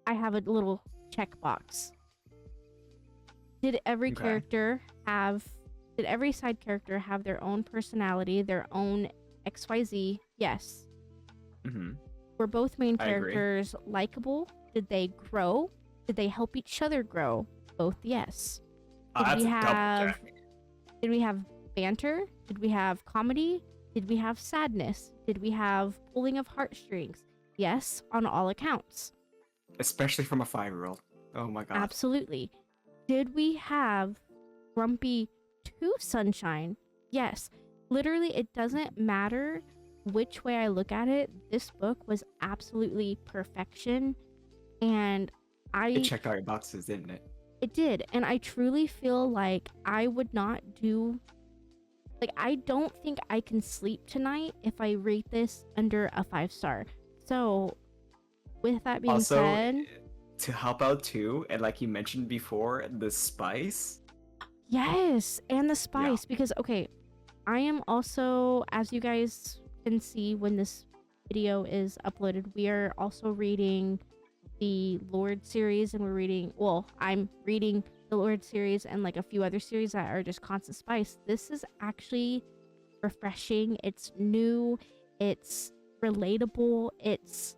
I have a little checkbox. Did every Okay. character have, did every side character have their own personality, their own XYZ? Yes. Mm-hmm. Were both main I agree. characters likable? Did they grow? Did they help each other grow? Both yes. Oh, Did we that's a double have check. did we have banter? Did we have comedy? Did we have sadness? Did we have pulling of heartstrings? Yes, on all accounts. Especially from a 5-year-old. Oh my god. Absolutely. Did we have grumpy to sunshine? Yes. Literally, it doesn't matter which way I look at it. This book was absolutely perfection. And It I, checked all your boxes, didn't it? it did. And I truly feel like I would not do, like, I don't think I can sleep tonight if I rate this under a 5 star. So, with that being Also, said, to help out too, and like you mentioned before, the spice. yes, and the Yeah. spice, because, okay, I am also, as you guys can see when this video is uploaded, we are also reading the Lord series, and I'm reading the Lord series and like a few other series that are just constant spice. This is actually refreshing. It's new. It's relatable. It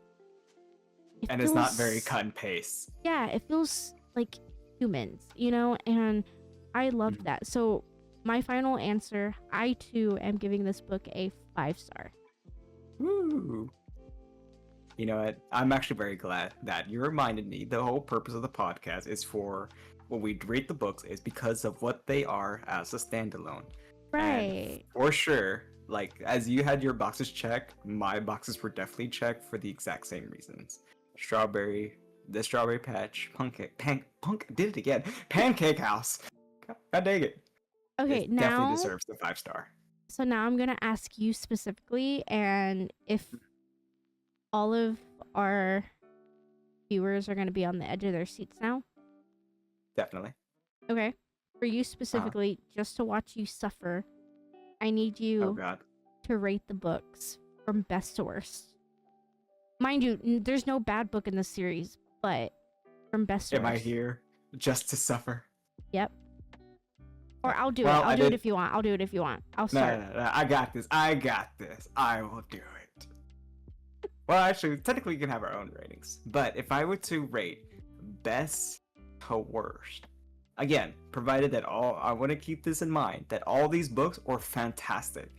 And it's not very feels, cut and paste. yeah, it feels like humans, you know, and I loved Mhm. that. So my final answer, I too am giving this book a 5 star. Woo! You know what? I'm actually very glad that you reminded me the whole purpose of the podcast is for when we rate the books is because of what they are as a standalone. And Right. for sure, like as you had your boxes checked, my boxes were definitely checked for the exact same reasons. Strawberry, the Strawberry Patch, Punk did it again. Pancake House. God dang it. Okay, It definitely now, deserves the 5 star. so now I'm gonna ask you specifically, and if all of our viewers are gonna be on the edge of their seats now, Definitely. okay, for you Uh, specifically, just to watch you suffer, I need oh you god. to rate the books from best to worst. Mind you, there's no bad book in this series, but from best to Am I worst. here just to suffer? Yep. Or I'll do it. Well, I'll I do it did. if you want. I'll do it if you want. I'll No, start. no, no, no, I got this. I got this. I will do it. Well, actually, technically, we can have our own ratings. But if I were to rate best to worst, again, provided that I want to keep this in mind, that all these books are fantastic.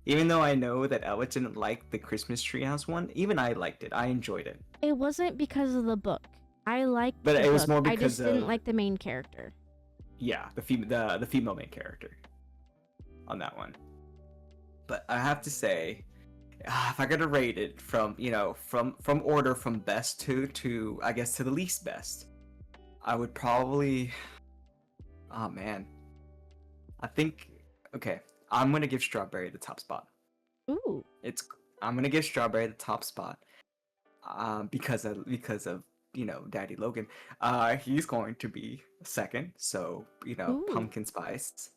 Even though I know that Ella didn't like the Christmas Treehouse one, even I liked it. I enjoyed it. It wasn't because of the book. I liked But the it was book. more I because just didn't of, like the main character. yeah, the female main character on that one. But I have to say, if I gotta rate it from from order from best to I guess to the least best, I would probably, oh man, I think, okay, I'm gonna give Strawberry the top spot. Ooh. It's I'm gonna give Strawberry the top spot, because of Daddy Logan. He's going to be second, so Ooh. Pumpkin Spice.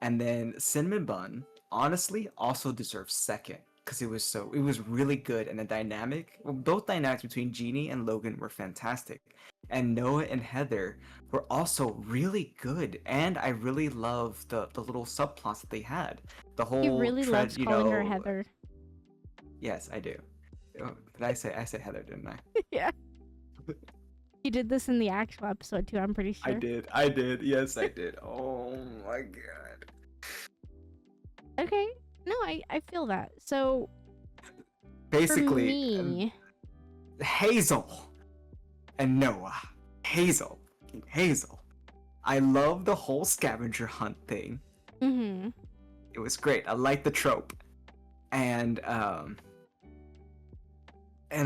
And then Cinnamon Bun, honestly, also deserves second because it was really good, and the dynamic, well, both dynamics between Jeannie and Logan were fantastic, and Noah and Heather were also really good, and I really love the little subplots that they had, the He whole really tread, loves calling her Heather. yes, I do. Oh, did I said Heather, didn't I? Yeah. He did this in the actual episode too, I'm pretty I sure. did, I did, yes, I did. Oh my god. Okay. No, I feel that. So for Basically, me, Hazel and Noah. Hazel. Hazel. I love the whole scavenger hunt thing. mm-hmm. It was great. I like the trope. And I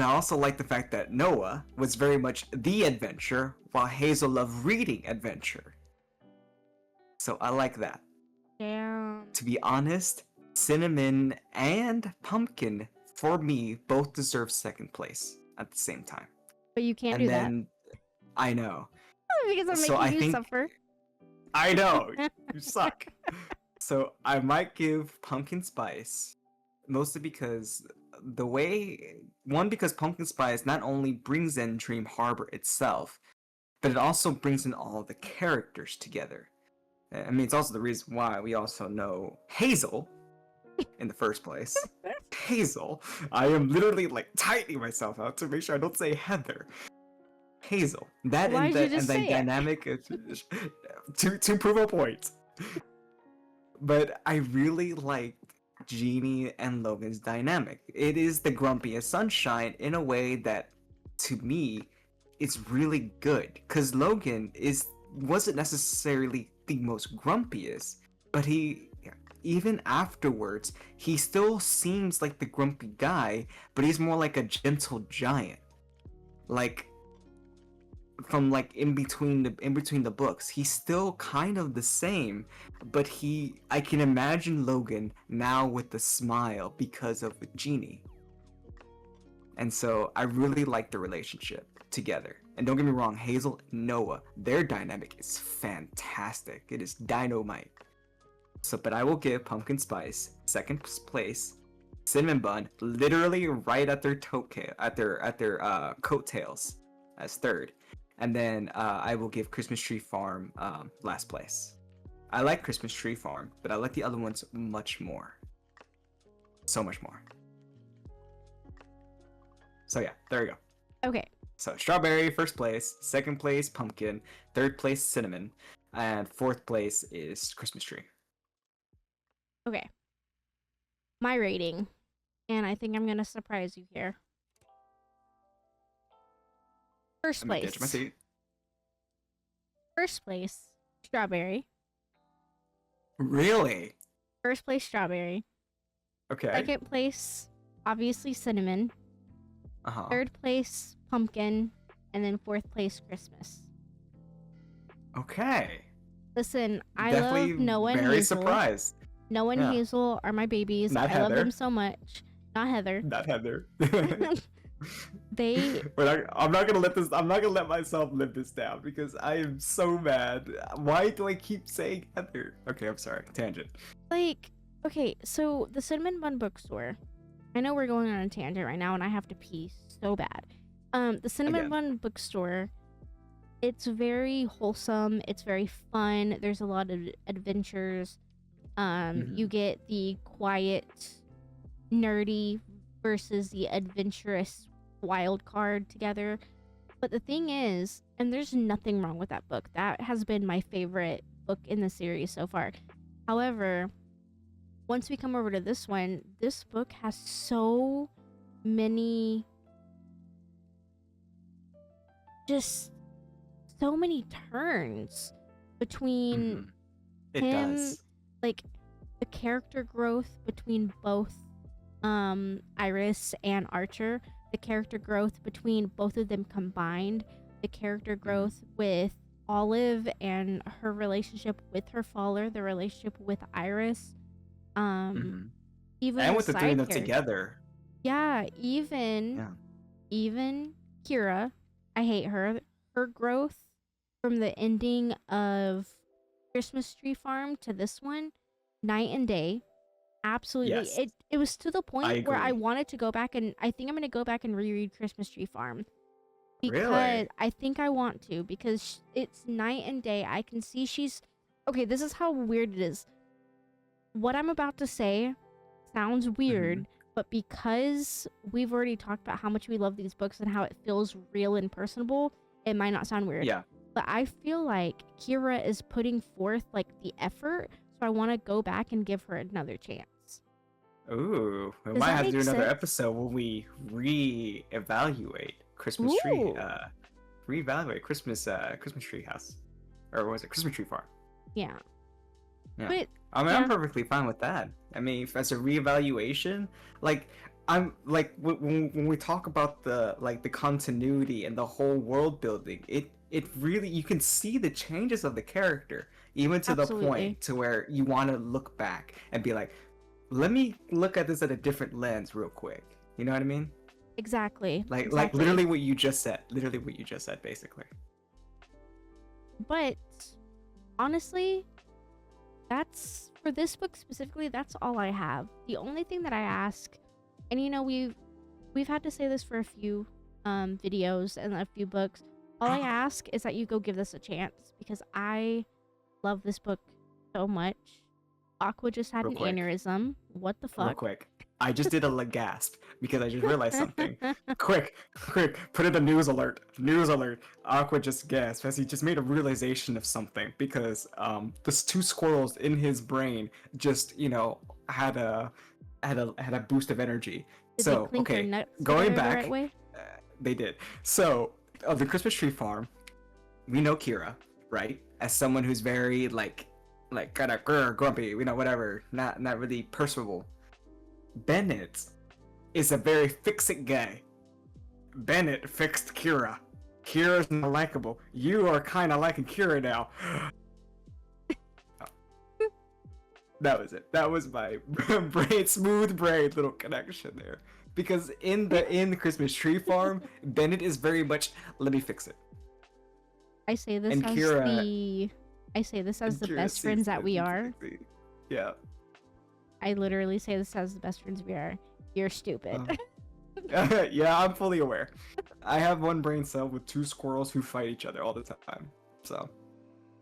also like the fact that Noah was very much the adventure while Hazel loved reading adventure. So I like that. Damn. To be honest, Cinnamon and Pumpkin for me, both deserve second place at the same time. But you can't And do that then I know. because I'm So making I you think suffer. I know you suck. So I might give pumpkin spice, mostly because the way one because pumpkin spice not only brings in Dream Harbor itself, but it also brings in all the characters together. I mean, it's also the reason why we also know Hazel in the first place. Hazel. I am literally like tightening myself out to make sure I don't say Heather. Hazel. That Why and did you the just say it? dynamic to prove a point. But I really like Jeannie and Logan's dynamic. It is the grumpiest sunshine in a way that, to me, is really good. Cause Logan wasn't necessarily the most grumpiest, but even afterwards, he still seems like the grumpy guy, but he's more like a gentle giant. Like from like in between the books, he's still kind of the same, but I can imagine Logan now with the smile because of Jeannie. And so I really like the relationship together. And don't get me wrong, Hazel and Noah, their dynamic is fantastic. It is dynamite. So, but I will give Pumpkin Spice second place, Cinnamon Bun literally right at their coattails as third, and then I will give Christmas Tree Farm last place. I like Christmas Tree Farm, but I like the other ones much more. So much more. So yeah, there we go. Okay. So Strawberry first place, second place Pumpkin, third place Cinnamon, and fourth place is Christmas Tree. Okay. My rating, and I think I'm gonna surprise you here. First place. Catch my seat. First place, Strawberry. Really? First place, Strawberry. Okay. Second place, obviously Cinnamon. Uh-huh. Third place, Pumpkin, and then fourth place, Christmas. Okay. Listen, I Definitely love Noah and very Hazel. surprised. Noah and Hazel are my babies. Not I love Heather. them so much. Not Heather. Not Heather. They. But I'm not gonna let myself live this down because I am so mad. Why do I keep saying Heather? Okay, I'm sorry. Tangent. Like, okay, so the Cinnamon Bun Bookstore. I know we're going on a tangent right now, and I have to pee so bad. The Cinnamon Bun Bookstore. It's very wholesome. It's very fun. There's a lot of adventures. You get the quiet, nerdy versus the adventurous wild card together. But the thing is, and there's nothing wrong with that book. That has been my favorite book in the series so far. However, once we come over to this one, this book has so many turns between It him, does. like the character growth between both Iris and Archer, the character growth between both of them combined, the character growth with Olive and her relationship with her father, the relationship with Iris, even and with the three of them characters. together. Yeah, even Kira, I hate her. Her growth from the ending of Christmas Tree Farm to this one, night and day. Absolutely. Yes. It was to the point where I agree. wanted to go back, and I think I'm going to go back and reread Christmas Tree Farm. Because Really? I think I want to, because it's night and day. I can see okay, this is how weird it is. What I'm about to say sounds weird, but because we've already talked about how much we love these books and how it feels real and personable, it might not sound weird. Yeah. But I feel like Kira is putting forth like the effort, so I want to go back and give her another chance. Ooh, we Does might that have to do make another sense? episode when we reevaluate Christmas Tree. Ooh. Reevaluate Christmas Tree House, or was it Christmas Tree Farm? Yeah. Yeah. But I mean, yeah. I'm perfectly fine with that. I mean, as a reevaluation, like I'm like when we talk about the continuity and the whole world building, it really, you can see the changes of the character, even to the Absolutely. point to where you want to look back and be like, let me look at this at a different lens real quick. You know what I mean? Exactly. Like Exactly. literally what you just said. Literally what you just said, basically. But honestly, that's for this book specifically, that's all I have. The only thing that I ask, and you know, we've had to say this for a few videos and a few books. All I ask is that you go give this a chance because I love this book so much. Aqua just had Real an quick. aneurysm. What the Real fuck? quick. I just did a gasp because I just realized something. Quick, put in a news alert. News alert. Aqua just gasped as he just made a realization of something because the two squirrels in his brain just, had a boost of energy. Did they So, clink their okay, nuts going together the back, right way? they did. So, of the Christmas tree farm, we know Kira, right? As someone who's very like kind of grumpy, whatever, not really personable. Bennett is a very fix-it guy. Bennett fixed Kira. Kira's not likable. You are kind of liking Kira now. That was it. That was my smooth brain little connection there. Because in the Christmas tree farm, Bennett is very much let me fix it. I say this And as Kira, the Kira best sees friends that it we and are. yeah. I literally say this as the best friends we are. You're stupid. Yeah, I'm fully aware. I have one brain cell with two squirrels who fight each other all the time. So,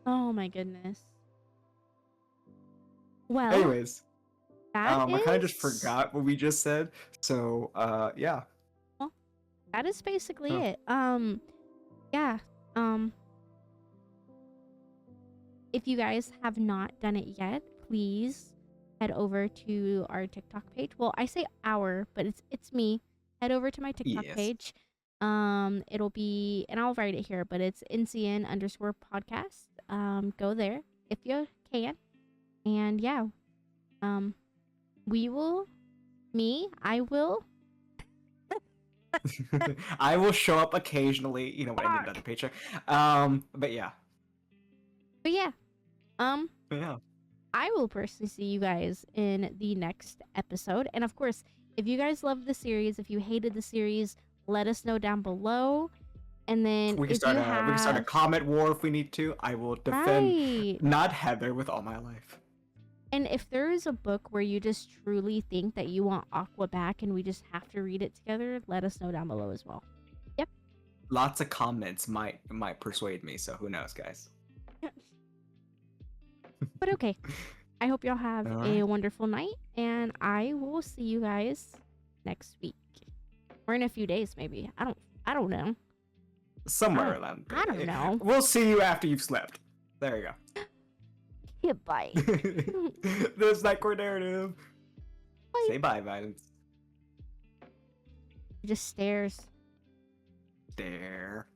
Oh my goodness. Well, anyways, that I kind of just is forgot what we just said. So, yeah. well, that is basically Oh. it. Yeah. If you guys have not done it yet, please head over to our TikTok page. Well, I say our, but it's me. Head over to my TikTok Yes. page. It'll be, and I'll write it here, but it's ncn_podcast. Go there if you can. And yeah, I will. I will show up occasionally, when I need another paycheck. But yeah. But yeah, But yeah. I will personally see you guys in the next episode. And of course, if you guys love the series, if you hated the series, let us know down below. And then We can if start you we can start a comment war if we need to. I will defend right. not Heather with all my life. And if there is a book where you just truly think that you want Aqua back and we just have to read it together, let us know down below as well. Yep. Lots of comments might persuade me, so who knows, guys. But okay. I hope y'all have All a right. wonderful night, and I will see you guys next week. Or in a few days, maybe. I don't know. Somewhere around there. I don't know. We'll see you after you've slept. There you go. Yeah, bye. The Nightcore narrative. Bye. Say bye, Violence. Just stares. There.